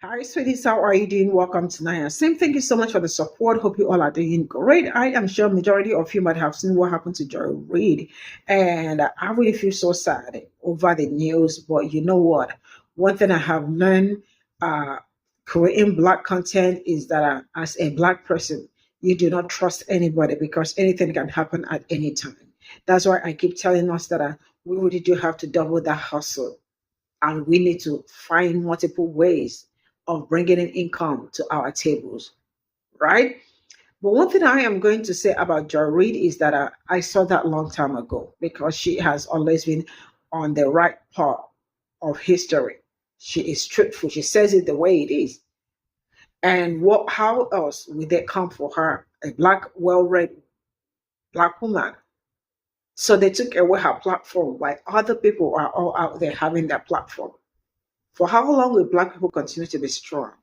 Hi, sweeties. How are you doing? Welcome tonight. Same, thank you so much for the support. Hope you all are doing great. I am sure majority of you might have seen what happened to Joy Reid, and I really feel so sad over the news. But you know what? One thing I have learned, uh, creating black content is that as a black person, you do not trust anybody because anything can happen at any time. That's why I keep telling us that we really do have to double that hustle and we need to find multiple ways of bringing in income to our tables, right? But one thing I am going to say about Joy Reid is that I saw that long time ago because she has always been on the right part of history. She is truthful. She says it the way it is. And what? How else would they come for her, a black, well-read black woman? So they took away her platform while other people are all out there having that platform. For how long will black people continue to be strong?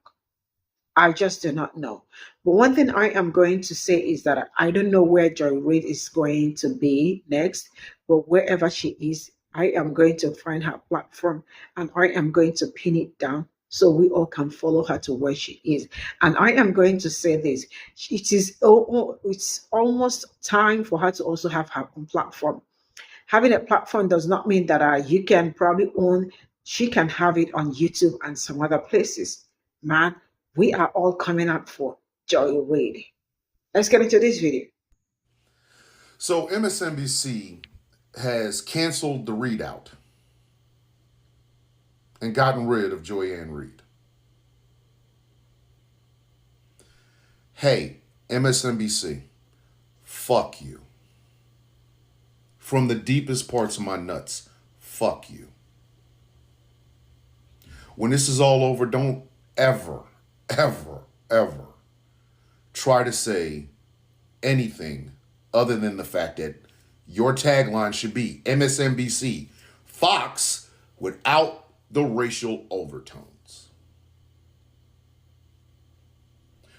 I just do not know. But one thing I am going to say is that I don't know where Joy Reid is going to be next, but wherever she is, I am going to find her platform and I am going to pin it down so we all can follow her to where she is. And I am going to say this: it's almost time for her to also have her own platform. Having a platform does not mean that you can probably own, she can have it on YouTube and some other places. Man, we are all coming up for Joy Reid. Let's get into this video. So MSNBC has canceled the readout and gotten rid of Joyanne Reid. Hey, MSNBC, fuck you. From the deepest parts of my nuts, fuck you. When this is all over, don't ever, ever, ever try to say anything other than the fact that your tagline should be MSNBC, Fox without the racial overtones.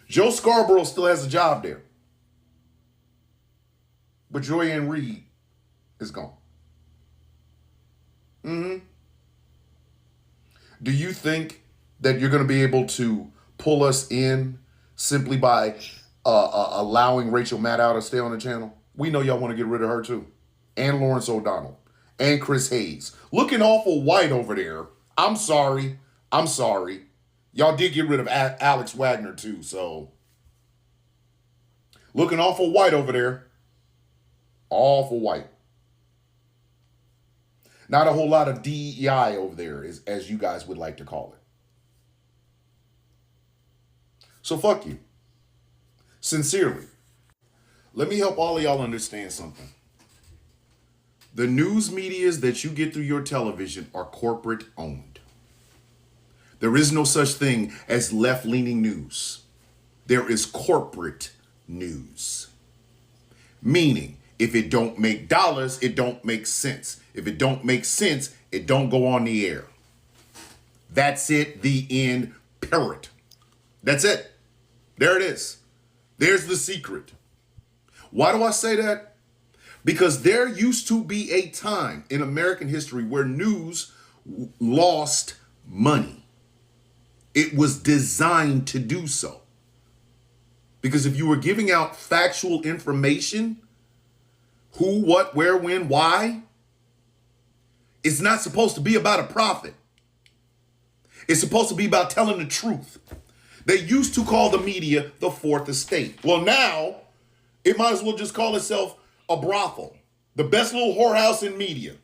Joe Scarborough still has a job there. But Joyanne Reid is gone. Do you think that you're going to be able to pull us in simply by allowing Rachel Maddow to stay on the channel? We know y'all want to get rid of her too. And Lawrence O'Donnell. And Chris Hayes. Looking awful white over there. I'm sorry. Y'all did get rid of Alex Wagner too, so. Looking awful white over there. Awful white. Not a whole lot of DEI over there, as you guys would like to call it. So fuck you. Sincerely. Let me help all of y'all understand something. The news medias that you get through your television are corporate owned. There is no such thing as left-leaning news. There is corporate news. Meaning, if it don't make dollars, it don't make sense. If it don't make sense, it don't go on the air. That's it, the end, period. That's it. There it is. There's the secret. Why do I say that? Because there used to be a time in American history where news lost money. It was designed to do so. Because if you were giving out factual information, who, what, where, when, why, it's not supposed to be about a profit. It's supposed to be about telling the truth. They used to call the media the fourth estate. Well, now it might as well just call itself a brothel. The best little whorehouse in media.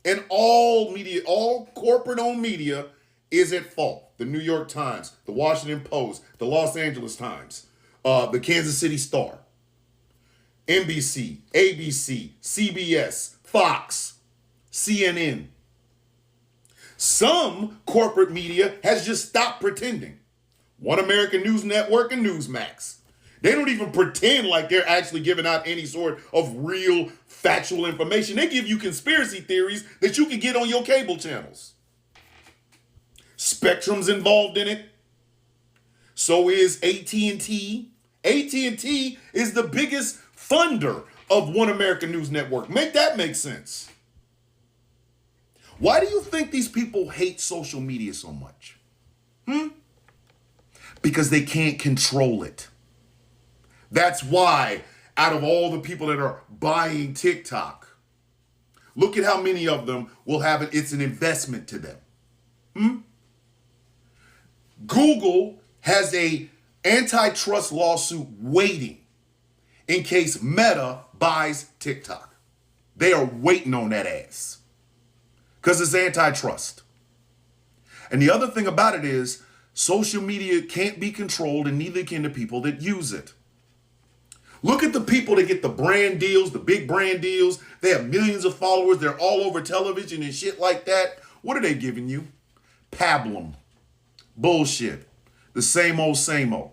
And all media, all corporate-owned media is at fault. The New York Times, the Washington Post, the Los Angeles Times, the Kansas City Star, NBC, ABC, CBS, Fox, CNN. Some corporate media has just stopped pretending. One American News Network and Newsmax. They don't even pretend like they're actually giving out any sort of real factual information. They give you conspiracy theories that you can get on your cable channels. Spectrum's involved in it. So is AT&T. AT&T is the biggest funder of One American News Network. Make that make sense. Why do you think these people hate social media so much? Because they can't control it. That's why, out of all the people that are buying TikTok, look at how many of them will have it. It's an investment to them. Google has a antitrust lawsuit waiting in case Meta buys TikTok. They are waiting on that ass because it's antitrust. And the other thing about it is social media can't be controlled, and neither can the people that use it. Look at the people that get the brand deals, the big brand deals. They have millions of followers. They're all over television and shit like that. What are they giving you? Pablum. Bullshit. The same old, same old.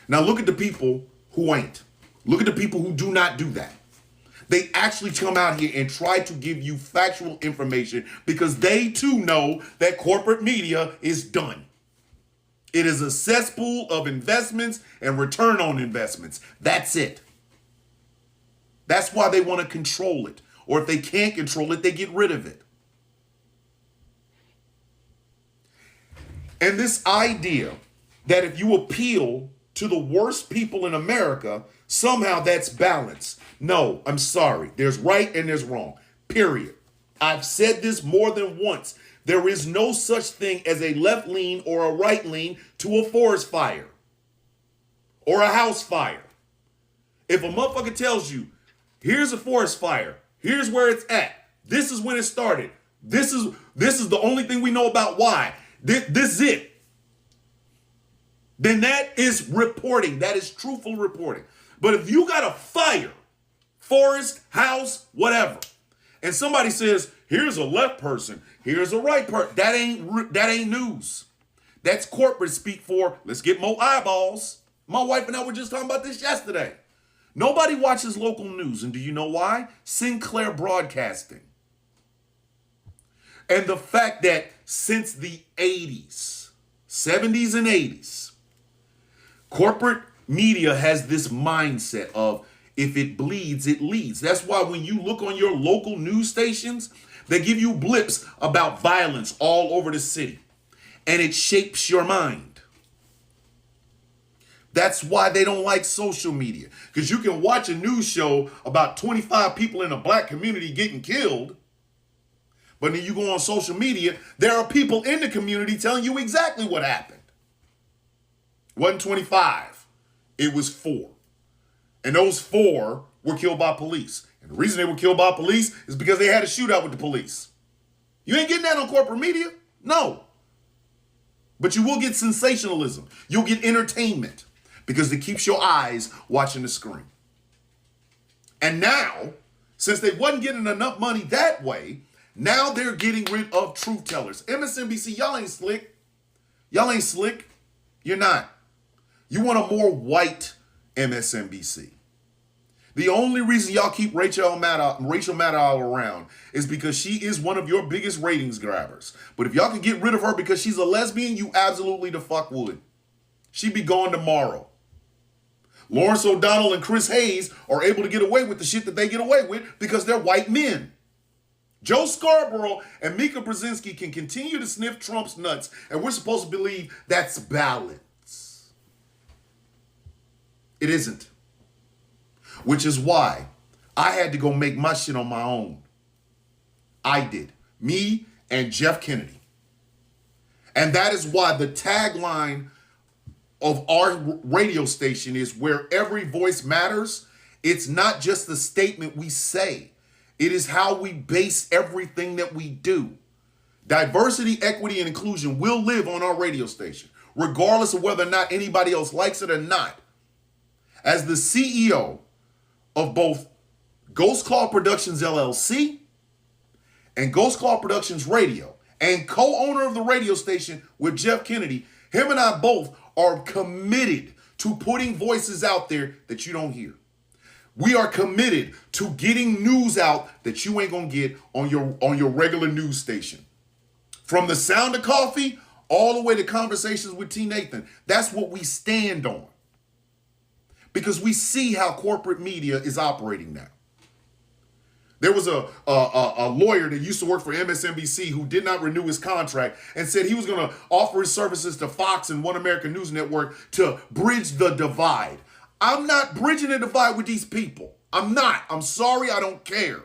Now look at the people who ain't. Look at the people who do not do that. They actually come out here and try to give you factual information because they too know that corporate media is done. It is a cesspool of investments and return on investments. That's it. That's why they want to control it. Or if they can't control it, they get rid of it. And this idea that if you appeal to the worst people in America, somehow that's balance. No, I'm sorry. There's right and there's wrong. Period. I've said this more than once. There is no such thing as a left lean or a right lean to a forest fire or a house fire. If a motherfucker tells you, here's a forest fire, here's where it's at, this is when it started, this is the only thing we know about why, this is it, then that is reporting. That is truthful reporting. But if you got a fire, forest, house, whatever, and somebody says, here's a left person, here's a right person, that ain't news. That's corporate speak for, let's get more eyeballs. My wife and I were just talking about this yesterday. Nobody watches local news, and do you know why? Sinclair Broadcasting. And the fact that since the 80s, 70s and 80s, corporate media has this mindset of if it bleeds, it leads. That's why when you look on your local news stations, they give you blips about violence all over the city. And it shapes your mind. That's why they don't like social media. Because you can watch a news show about 25 people in a black community getting killed. But then you go on social media, there are people in the community telling you exactly what happened. It wasn't 25. It was 4. And those 4 were killed by police. And the reason they were killed by police is because they had a shootout with the police. You ain't getting that on corporate media? No. But you will get sensationalism. You'll get entertainment because it keeps your eyes watching the screen. And now, since they wasn't getting enough money that way, now they're getting rid of truth tellers. MSNBC, y'all ain't slick. Y'all ain't slick. You're not. You want a more white MSNBC. The only reason y'all keep Rachel Maddow around is because she is one of your biggest ratings grabbers. But if y'all can get rid of her because she's a lesbian, you absolutely the fuck would. She'd be gone tomorrow. Lawrence O'Donnell and Chris Hayes are able to get away with the shit that they get away with because they're white men. Joe Scarborough and Mika Brzezinski can continue to sniff Trump's nuts, and we're supposed to believe that's balance. It isn't. Which is why I had to go make my shit on my own. I did. Me and Jeff Kennedy. And that is why the tagline of our radio station is where every voice matters. It's not just the statement we say. It is how we base everything that we do. Diversity, equity, and inclusion will live on our radio station, regardless of whether or not anybody else likes it or not. As the CEO of both Ghost Claw Productions LLC and Ghost Claw Productions Radio, and co-owner of the radio station with Jeff Kennedy, him and I both are committed to putting voices out there that you don't hear. We are committed to getting news out that you ain't gonna get on your regular news station. From the sound of coffee all the way to conversations with T. Nathan. That's what we stand on. Because we see how corporate media is operating now. There was a lawyer that used to work for MSNBC who did not renew his contract and said he was going to offer his services to Fox and One American News Network to bridge the divide. I'm not bridging the divide with these people. I'm not. I'm sorry. I don't care.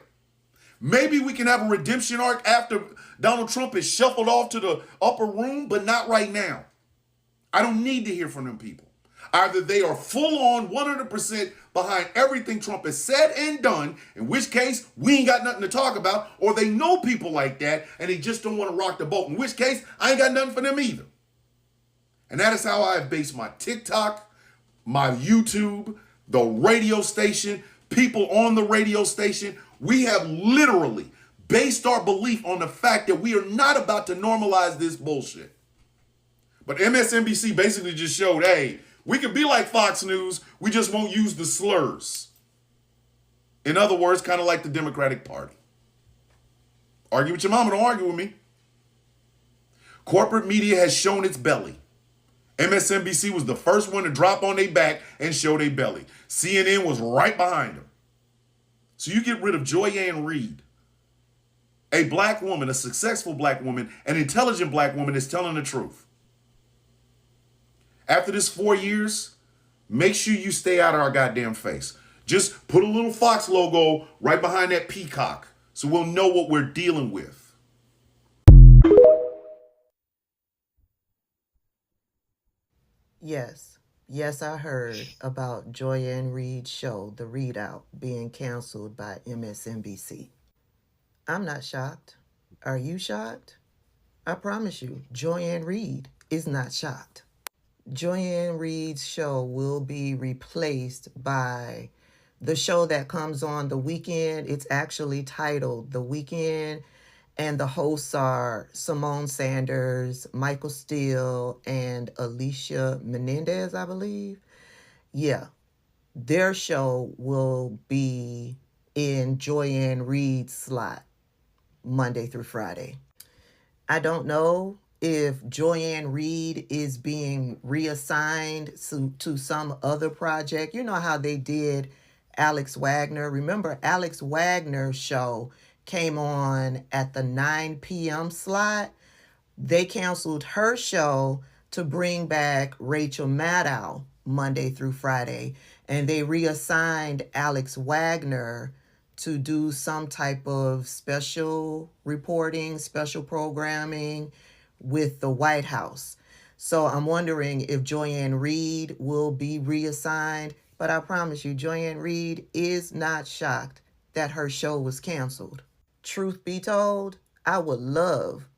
Maybe we can have a redemption arc after Donald Trump is shuffled off to the upper room, but not right now. I don't need to hear from them people. Either they are full on 100% behind everything Trump has said and done, in which case we ain't got nothing to talk about, or they know people like that and they just don't want to rock the boat, in which case I ain't got nothing for them either. And that is how I have based my TikTok, my YouTube, the radio station, people on the radio station. We have literally based our belief on the fact that we are not about to normalize this bullshit. But MSNBC basically just showed, hey, we can be like Fox News, we just won't use the slurs. In other words, kind of like the Democratic Party. Argue with your mama, don't argue with me. Corporate media has shown its belly. MSNBC was the first one to drop on their back and show their belly. CNN was right behind them. So you get rid of Joy-Ann Reid, a black woman, a successful black woman, an intelligent black woman that's telling the truth. After this 4 years, make sure you stay out of our goddamn face. Just put a little Fox logo right behind that peacock so we'll know what we're dealing with. Yes, I heard about Joy-Ann Reid's show, The Readout, being canceled by MSNBC. I'm not shocked. Are you shocked? I promise you, Joy-Ann Reid is not shocked. Joy-Ann Reid's show will be replaced by the show that comes on the weekend. It's actually titled The Weekend, and the hosts are Simone Sanders, Michael Steele, and Alicia Menendez, I believe. Yeah, their show will be in Joy-Ann Reid's slot Monday through Friday. I don't know if Joy-Ann Reid is being reassigned to some other project. You know how they did Alex Wagner. Remember, Alex Wagner's show came on at the 9 p.m. slot. They canceled her show to bring back Rachel Maddow Monday through Friday, and they reassigned Alex Wagner to do some type of special reporting, special programming with the White House. So I'm wondering if Joy-Ann Reid will be reassigned, but I promise you, Joy-Ann Reid is not shocked that her show was canceled. Truth be told, I would love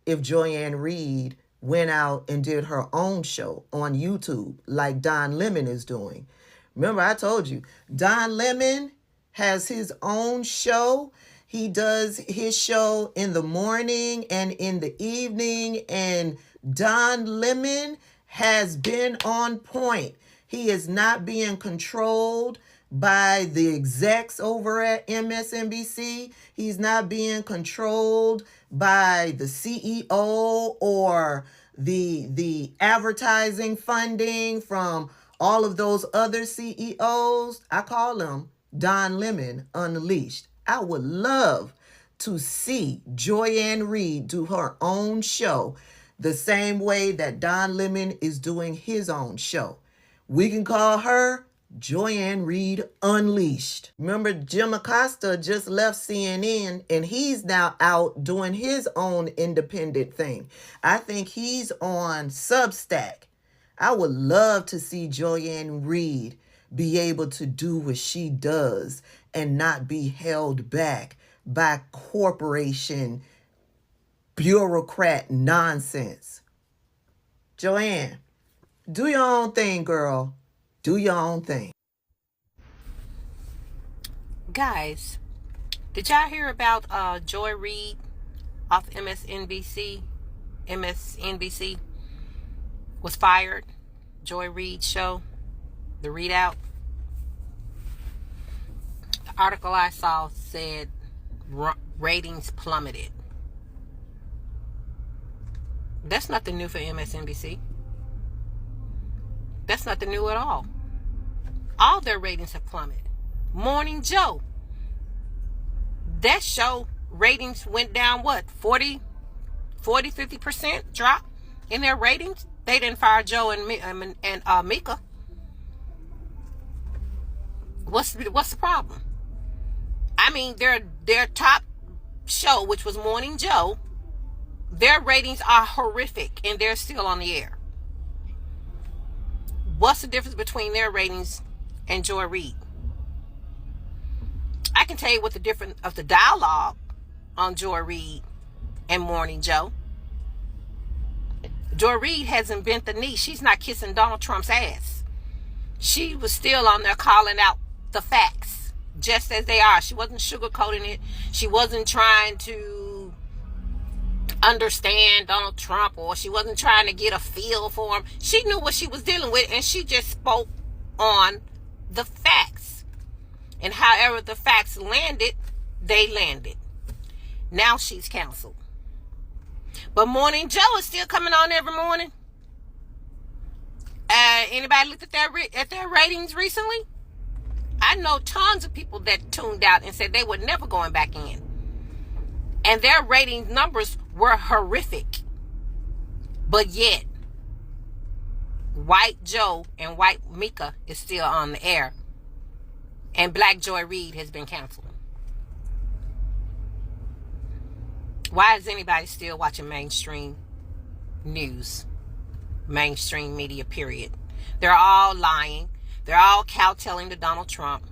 if Joy-Ann Reid went out and did her own show on YouTube like Don Lemon is doing. Remember, I told you, Don Lemon has his own show. He does his show in the morning and in the evening, and Don Lemon has been on point. He is not being controlled by the execs over at MSNBC. He's not being controlled by the CEO or the advertising funding from all of those other CEOs. I call them Don Lemon Unleashed. I would love to see Joy-Ann Reid do her own show the same way that Don Lemon is doing his own show. We can call her Joy-Ann Reid Unleashed. Remember, Jim Acosta just left CNN and he's now out doing his own independent thing. I think he's on Substack. I would love to see Joy-Ann Reid be able to do what she does and not be held back by corporation bureaucrat nonsense. Joanne, do your own thing, girl. Do your own thing. Guys, did y'all hear about Joy Reid off MSNBC? MSNBC was fired. Joy Reid's show, The Readout. The article I saw said ratings plummeted. That's nothing new for MSNBC. That's nothing new at all. All their ratings have plummeted. Morning Joe that show ratings went down, what, 50% drop in their ratings. They didn't fire Joe and Mika. What's the problem? I mean, their top show, which was Morning Joe, their ratings are horrific, and they're still on the air. What's the difference between their ratings and Joy Reid? I can tell you what the difference of the dialogue on Joy Reid and Morning Joe. Joy Reid hasn't bent the knee. She's not kissing Donald Trump's ass. She was still on there calling out the facts just as they are. She wasn't sugarcoating it. She wasn't trying to understand Donald Trump, or she wasn't trying to get a feel for him. She knew what she was dealing with, and she just spoke on the facts. And however the facts landed, they landed. Now she's canceled. But Morning Joe is still coming on every morning. Anybody looked at their ratings recently? I know tons of people that tuned out and said they were never going back in. And their ratings numbers were horrific. But yet, White Joe and White Mika is still on the air. And Black Joy Reid has been canceled. Why is anybody still watching mainstream news? Mainstream media, period. They're all lying. They're all kowtowing to Donald Trump.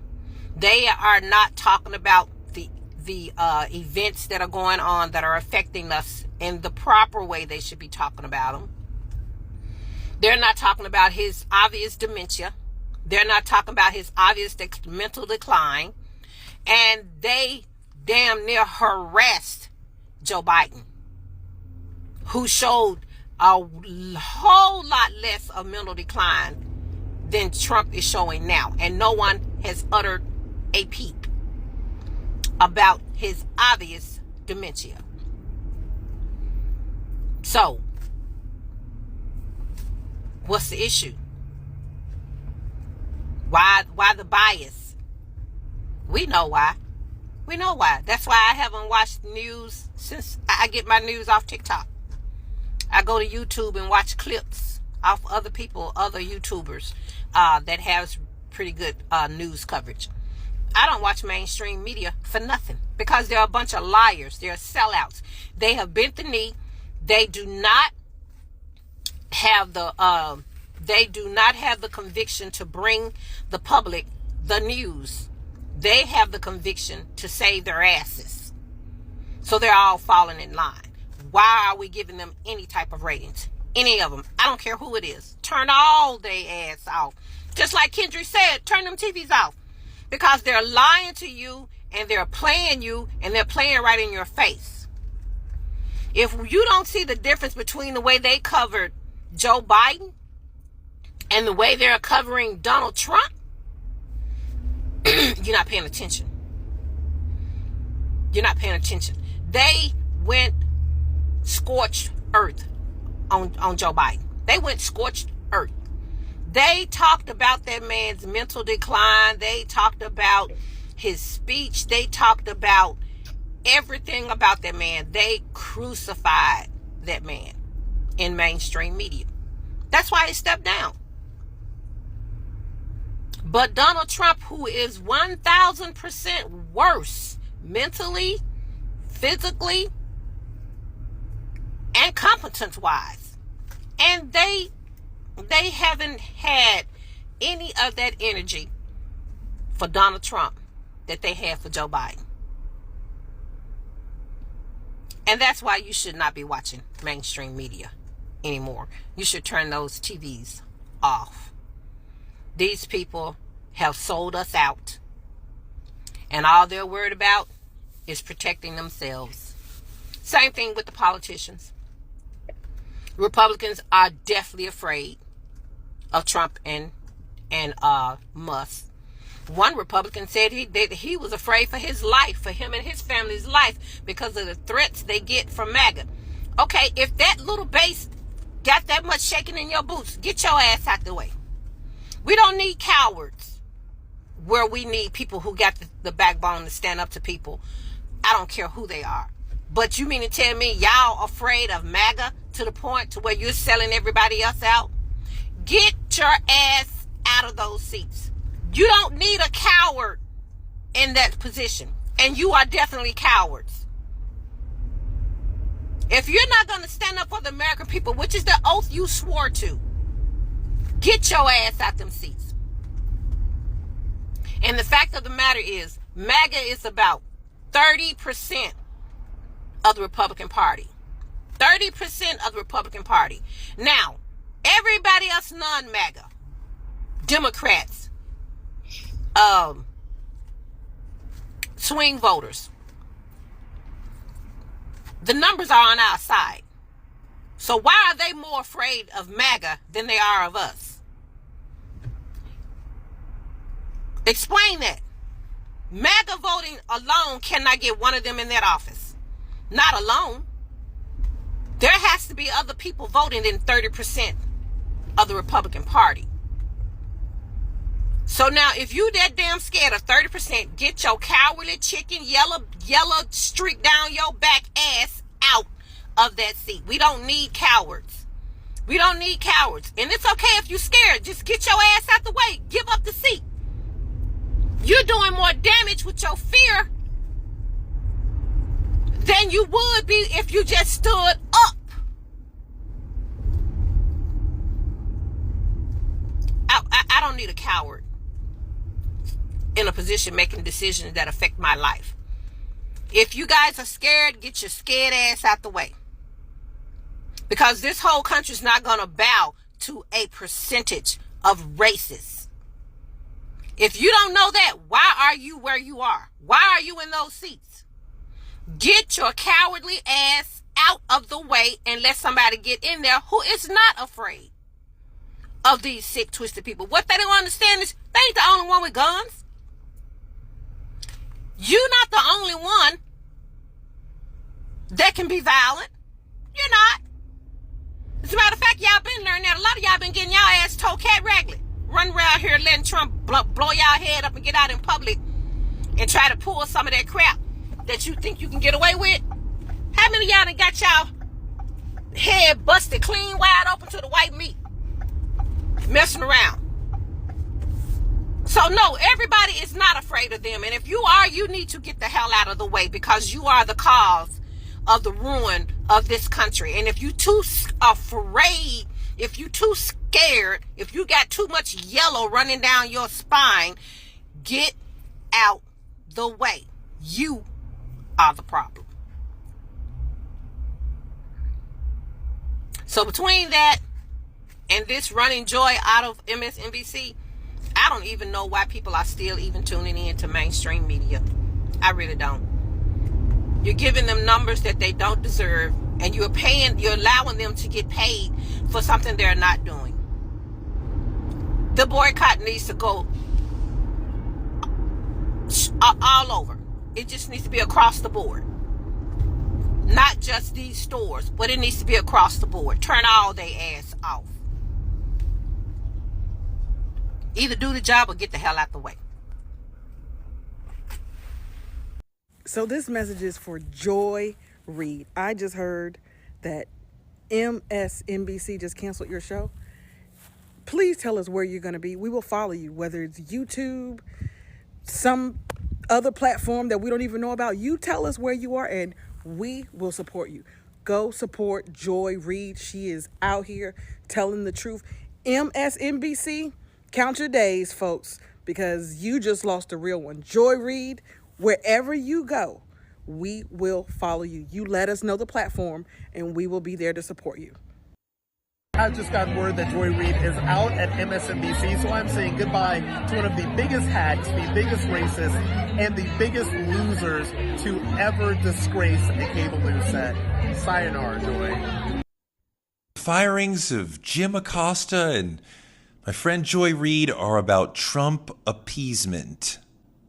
They are not talking about the events that are going on that are affecting us in the proper way they should be talking about them. They're not talking about his obvious dementia. They're not talking about his obvious mental decline. And they damn near harassed Joe Biden, who showed a whole lot less of mental decline than Trump is showing now. And no one has uttered a peep about his obvious dementia. So, what's the issue? Why the bias? We know why. We know why. That's why I haven't watched news since I get my news off TikTok. I go to YouTube and watch clips off other people, other YouTubers that have pretty good news coverage. I don't watch mainstream media for nothing, because they're a bunch of liars. They're sellouts. They have bent the knee. They do not have the conviction to bring the public the news. They have the conviction to save their asses. So they're all falling in line. Why are we giving them any type of ratings? Any of them. I don't care who it is. Turn all their ass off. Just like Kendrick said, turn them TVs off. Because they're lying to you, and they're playing you, and they're playing right in your face. If you don't see the difference between the way they covered Joe Biden and the way they're covering Donald Trump, you're not paying attention. You're not paying attention. They went scorched earth on Joe Biden. They went scorched earth. They talked about that man's mental decline. They talked about his speech. They talked about everything about that man. They crucified that man in mainstream media. That's why he stepped down. But Donald Trump, who is 1,000% worse mentally, physically, and competence-wise, and they haven't had any of that energy for Donald Trump that they had for Joe Biden. And that's why you should not be watching mainstream media anymore. You should turn those TVs off. These people have sold us out. And all they're worried about is protecting themselves. Same thing with the politicians. Republicans are definitely afraid of Trump and Musk. One Republican said he was afraid for his life, for him and his family's life, because of the threats they get from MAGA. Okay, if that little base got that much shaking in your boots, get your ass out the way. We don't need cowards where we need people who got the backbone to stand up to people I don't care who they are. But you mean to tell me y'all afraid of MAGA to the point to where you're selling everybody else out? Get your ass out of those seats. You don't need a coward in that position. And you are definitely cowards. If you're not going to stand up for the American people, which is the oath you swore to, get your ass out them seats. And the fact of the matter is, MAGA is about 30% of the Republican Party. 30% of the Republican Party. Now, everybody else non-MAGA, Democrats, swing voters, the numbers are on our side. So why are they more afraid of MAGA than they are of us? Explain that. MAGA voting alone cannot get one of them in that office. Not alone. There has to be other people voting than 30% of the Republican Party. So now, if you that damn scared of 30%, get your cowardly chicken yellow streak down your back ass out of that seat. We don't need cowards. We don't need cowards. And it's okay if you're scared. Just get your ass out the way. Give up the seat. You're doing more damage with your fear than you would be if you just stood up. I don't need a coward in a position making decisions that affect my life. If you guys are scared, get your scared ass out the way. Because this whole country is not going to bow to a percentage of racists. If you don't know that, why are you where you are? Why are you in those seats? Get your cowardly ass out of the way and let somebody get in there who is not afraid of these sick, twisted people. What they don't understand is they ain't the only one with guns. You're not the only one that can be violent. You're not. As a matter of fact, y'all been learning that. A lot of y'all been getting y'all ass told cat regularly. Run around here letting Trump blow y'all head up and get out in public and try to pull some of that crap that you think you can get away with. How many of y'all done got y'all head busted clean wide open to the white meat? Messing around. So no, everybody is not afraid of them. And if you are, you need to get the hell out of the way because you are the cause of the ruin of this country. And if you too afraid, if you too scared, if you got too much yellow running down your spine, get out the way. You are the problem. So between that and this running joy out of MSNBC, I don't even know why people are still even tuning in to mainstream media. I really don't. You're giving them numbers that they don't deserve, and you're allowing them to get paid for something they're not doing. The boycott needs to go all over. It just needs to be across the board. Not just these stores, but it needs to be across the board. Turn all their ass off. Either do the job or get the hell out the way. So this message is for Joy Reid. I just heard that MSNBC just canceled your show. Please tell us where you're going to be. We will follow you, whether it's YouTube, some other platform that we don't even know about. You tell us where you are and we will support you. Go support Joy Reid. She is out here telling the truth. MSNBC, count your days, folks, because you just lost a real one. Joy Reid, wherever you go, we will follow you. You let us know the platform and we will be there to support you. I just got word that Joy Reid is out at MSNBC, so I'm saying goodbye to one of the biggest hacks, the biggest racists, and the biggest losers to ever disgrace a cable news set. Sayonara, Joy. Firings of Jim Acosta and my friend Joy Reid are about Trump appeasement.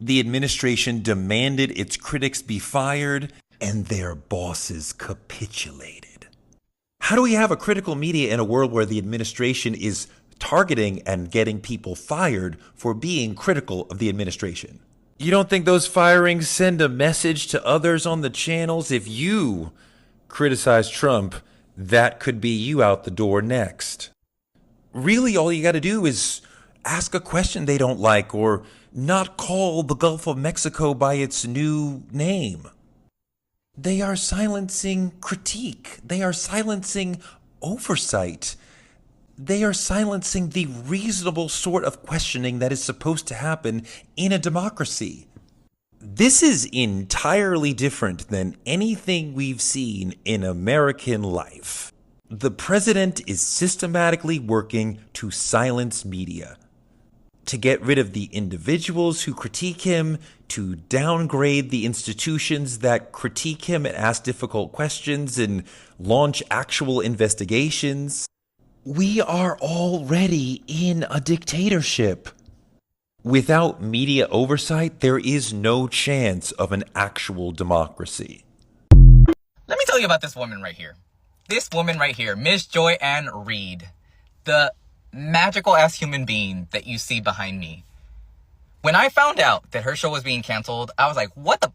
The administration demanded its critics be fired, and their bosses capitulated. How do we have a critical media in a world where the administration is targeting and getting people fired for being critical of the administration? You don't think those firings send a message to others on the channels? If you criticize Trump, that could be you out the door next. Really, all you got to do is ask a question they don't like or not call the Gulf of Mexico by its new name. They are silencing critique. They are silencing oversight. They are silencing the reasonable sort of questioning that is supposed to happen in a democracy. This is entirely different than anything we've seen in American life. The president is systematically working to silence media, to get rid of the individuals who critique him, to downgrade the institutions that critique him and ask difficult questions and launch actual investigations. We are already in a dictatorship. Without media oversight, there is no chance of an actual democracy. Let me tell you about this woman right here. This woman right here, Miss Joy-Ann Reid, the magical-ass human being that you see behind me. When I found out that her show was being canceled, I was like, what the...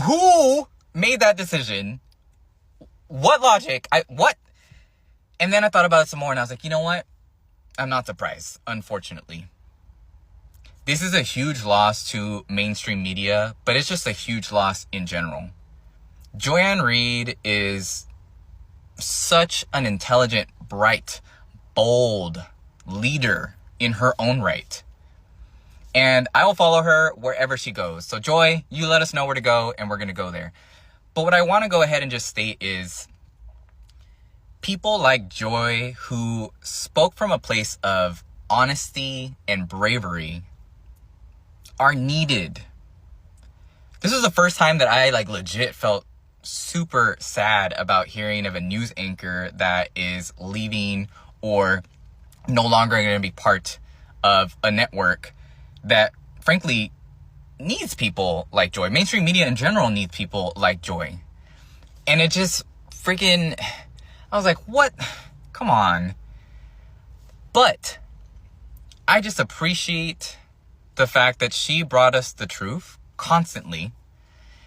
Who made that decision? What logic? What? And then I thought about it some more and I was like, you know what? I'm not surprised, unfortunately. This is a huge loss to mainstream media, but it's just a huge loss in general. Joy-Ann Reid is such an intelligent, bright, bold leader in her own right. And I will follow her wherever she goes. So Joy, you let us know where to go and we're going to go there. But what I want to go ahead and just state is people like Joy who spoke from a place of honesty and bravery are needed. This was the first time that I legit felt super sad about hearing of a news anchor that is leaving or no longer going to be part of a network that frankly needs people like Joy. Mainstream media in general needs people like Joy. And it just freaking, I was like, what? Come on. But I just appreciate the fact that she brought us the truth constantly.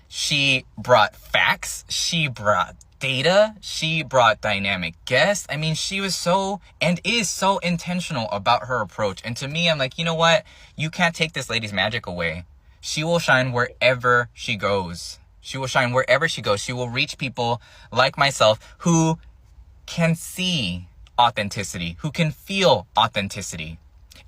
She brought facts. She brought data. She brought dynamic guests. I mean, she was so and is so intentional about her approach. And to me, I'm like, you know what? You can't take this lady's magic away. She will shine wherever she goes. She will shine wherever she goes. She will reach people like myself who can see authenticity, who can feel authenticity.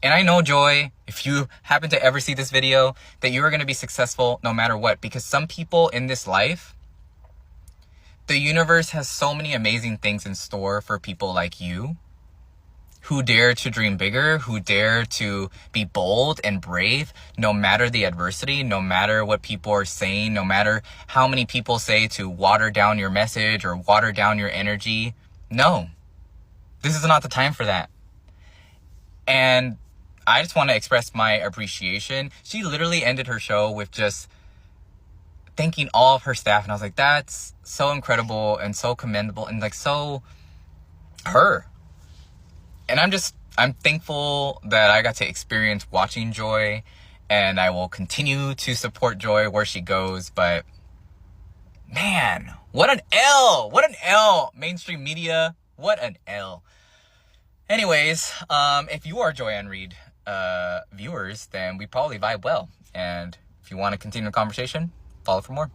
And I know, Joy, if you happen to ever see this video, that you are going to be successful no matter what. Because some people in this life, the universe has so many amazing things in store for people like you who dare to dream bigger, who dare to be bold and brave, no matter the adversity, no matter what people are saying, no matter how many people say to water down your message or water down your energy. No, this is not the time for that. And I just want to express my appreciation. She literally ended her show with just thanking all of her staff. And I was like, that's so incredible and so commendable and so her. And I'm thankful that I got to experience watching Joy, and I will continue to support Joy where she goes. But man, what an L! What an L! Mainstream media, what an L. Anyways, if you are Joy-Ann Reid viewers, then we probably vibe well. And if you want to continue the conversation, follow for more.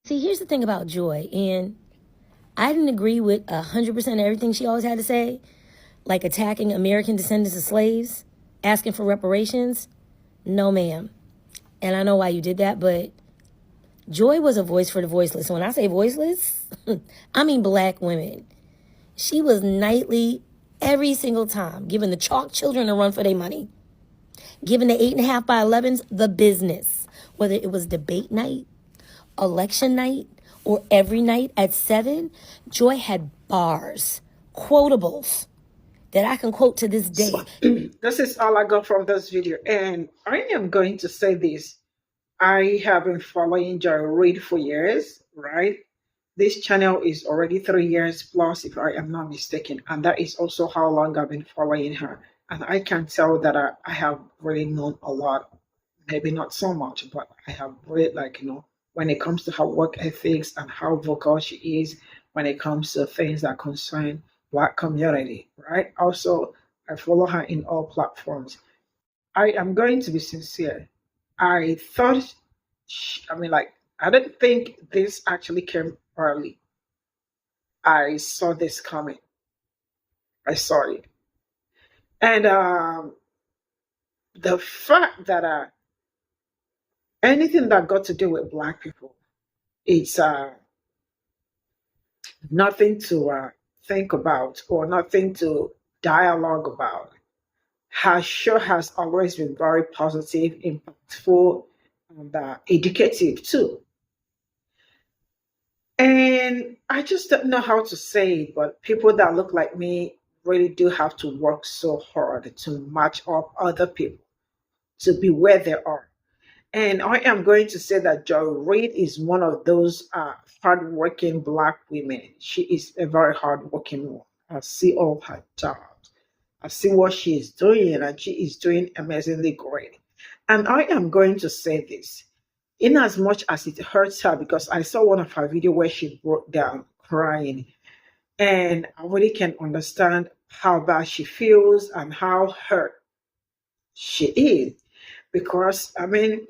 See, here's the thing about Joy, and I didn't agree with 100% everything she always had to say, like attacking American descendants of slaves, asking for reparations. No, ma'am. And I know why you did that, but Joy was a voice for the voiceless. When I say voiceless, I mean black women. She was nightly, every single time, giving the chalk children a run for their money, giving the 8.5 by 11s the business, whether it was debate night, election night, or every night at 7, Joy had bars, quotables, that I can quote to this day. This is all I got from this video. And I am going to say this. I have been following Joy Reid for years, right? This channel is already 3 years plus, if I am not mistaken. And that is also how long I've been following her. And I can tell that I have really known a lot maybe not so much, but I have read, like, when it comes to her work ethics and how vocal she is when it comes to things that concern Black community, right? Also, I follow her in all platforms. I am going to be sincere. I thought, I mean, like, I didn't think this actually came early. I saw this coming. I saw it. And the fact that anything that got to do with Black people, it's nothing to think about or nothing to dialogue about. Her show has always been very positive, impactful, and educative too. And I just don't know how to say it, but people that look like me really do have to work so hard to match up other people to be where they are. And I am going to say that Joy Reid is one of those hardworking Black women. She is a very hardworking woman. I see all her jobs. I see what she is doing, and she is doing amazingly great. And I am going to say this, in as much as it hurts her, because I saw one of her video where she broke down crying, and I really can understand how bad she feels and how hurt she is. Because, I mean,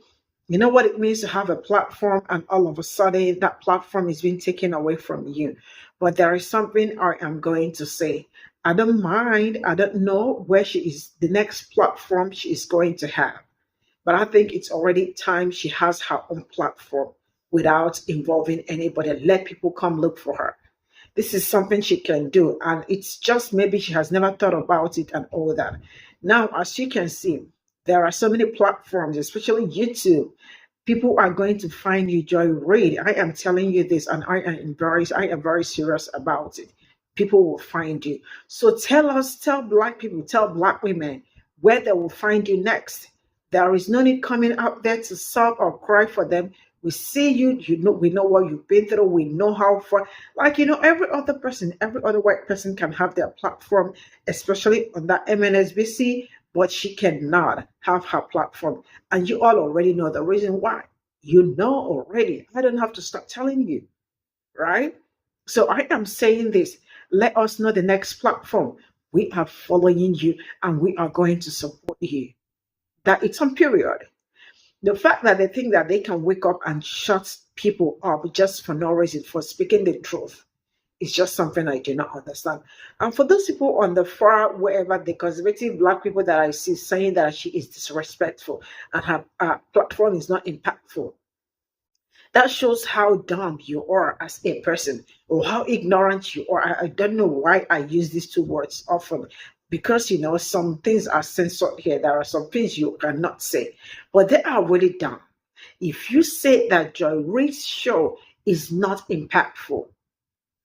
you know what it means to have a platform and all of a sudden that platform is being taken away from you. But there is something I am going to say. I don't mind. I don't know where she is, the next platform she is going to have. But I think it's already time she has her own platform without involving anybody. Let people come look for her. This is something she can do. And it's just maybe she has never thought about it and all that. Now, as you can see, there are so many platforms, especially YouTube. People are going to find you, Joy Reid. I am telling you this, and I am embarrassed. I am very serious about it. People will find you. So tell us, tell Black people, tell Black women where they will find you next. There is no need coming out there to sob or cry for them. We see you, we know what you've been through, we know how far. Like, every other person, every other white person can have their platform, especially on that MSNBC, but she cannot have her platform. And you all already know the reason why. You know already. I don't have to start telling you, right? So I am saying this. Let us know the next platform. We are following you and we are going to support you. That it's on period. The fact that they think that they can wake up and shut people up just for no reason, for speaking the truth, is just something I do not understand. And for those people on the far, wherever, the conservative Black people that I see saying that she is disrespectful and her platform is not impactful, that shows how dumb you are as a person or how ignorant you are. I don't know why I use these two words often, because some things are censored here. There are some things you cannot say, but they are really dumb. If you say that Joy Reid's show is not impactful,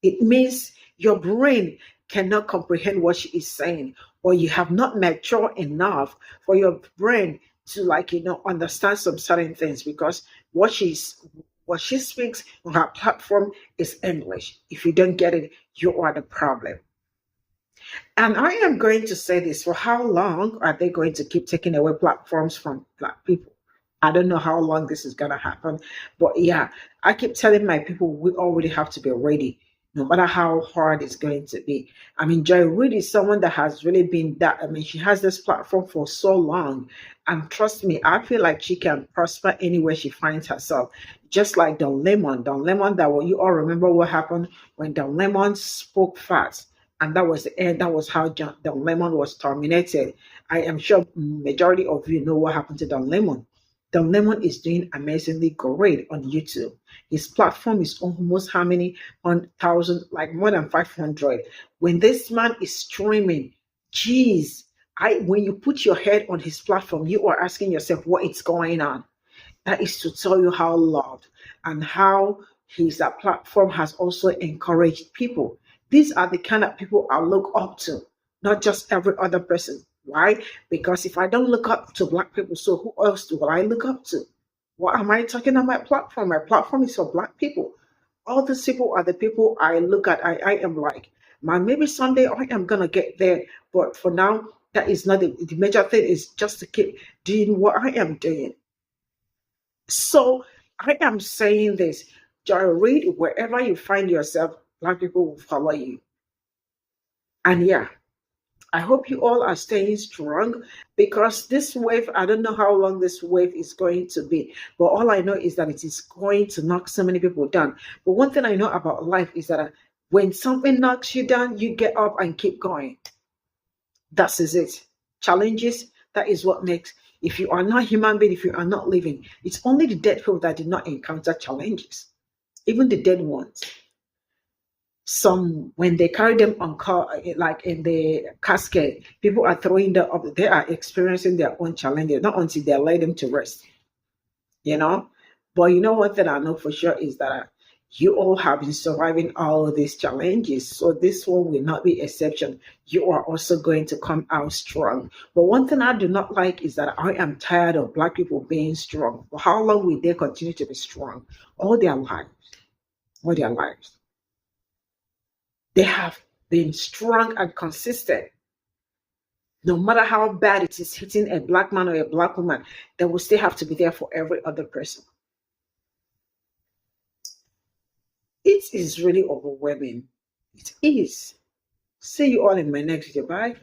it means your brain cannot comprehend what she is saying, or you have not matured enough for your brain to understand some certain things, because what she speaks on her platform is English. If you don't get it, you are the problem. And I am going to say this, for how long are they going to keep taking away platforms from Black people? I don't know how long this is going to happen. But yeah, I keep telling my people, we already have to be ready, no matter how hard it's going to be. I mean, Joy Reid is someone that has really been that. I mean, she has this platform for so long. And trust me, I feel like she can prosper anywhere she finds herself. Just like Don Lemon. Don Lemon, you all remember what happened when Don Lemon spoke fast. And that was the end. That was how Don Lemon was terminated. I am sure majority of you know what happened to Don Lemon. Don Lemon is doing amazingly great on YouTube. His platform is almost how many 1,000, like more than 500. When this man is streaming, geez, when you put your head on his platform, you are asking yourself what is going on. That is to tell you how loved and how his platform has also encouraged people. These are the kind of people I look up to, not just every other person. Why? Because if I don't look up to Black people, so who else do I look up to? What am I talking on my platform? My platform is for Black people. All these people are the people I look at. I am like, man, maybe someday I am going to get there. But for now, that is not the major thing, is just to keep doing what I am doing. So I am saying this, Joy Reid, wherever you find yourself, Black people will follow you. And yeah, I hope you all are staying strong because this wave, I don't know how long this wave is going to be, but all I know is that it is going to knock so many people down. But one thing I know about life is that when something knocks you down, you get up and keep going. That is it. Challenges, that is what makes, if you are not human being, if you are not living, it's only the dead people that did not encounter challenges, even the dead ones. Some, when they carry them on car, like in the casket, people are throwing them up, they are experiencing their own challenges, not until they lay them to rest, you know. But you know, one thing I know for sure is that you all have been surviving all these challenges, so this one will not be exception. You are also going to come out strong. But one thing I do not like is that I am tired of Black people being strong. For how long will they continue to be strong? All their lives. All their lives. They have been strong and consistent. No matter how bad it is hitting a Black man or a Black woman, they will still have to be there for every other person. It is really overwhelming. It is. See you all in my next video. Bye.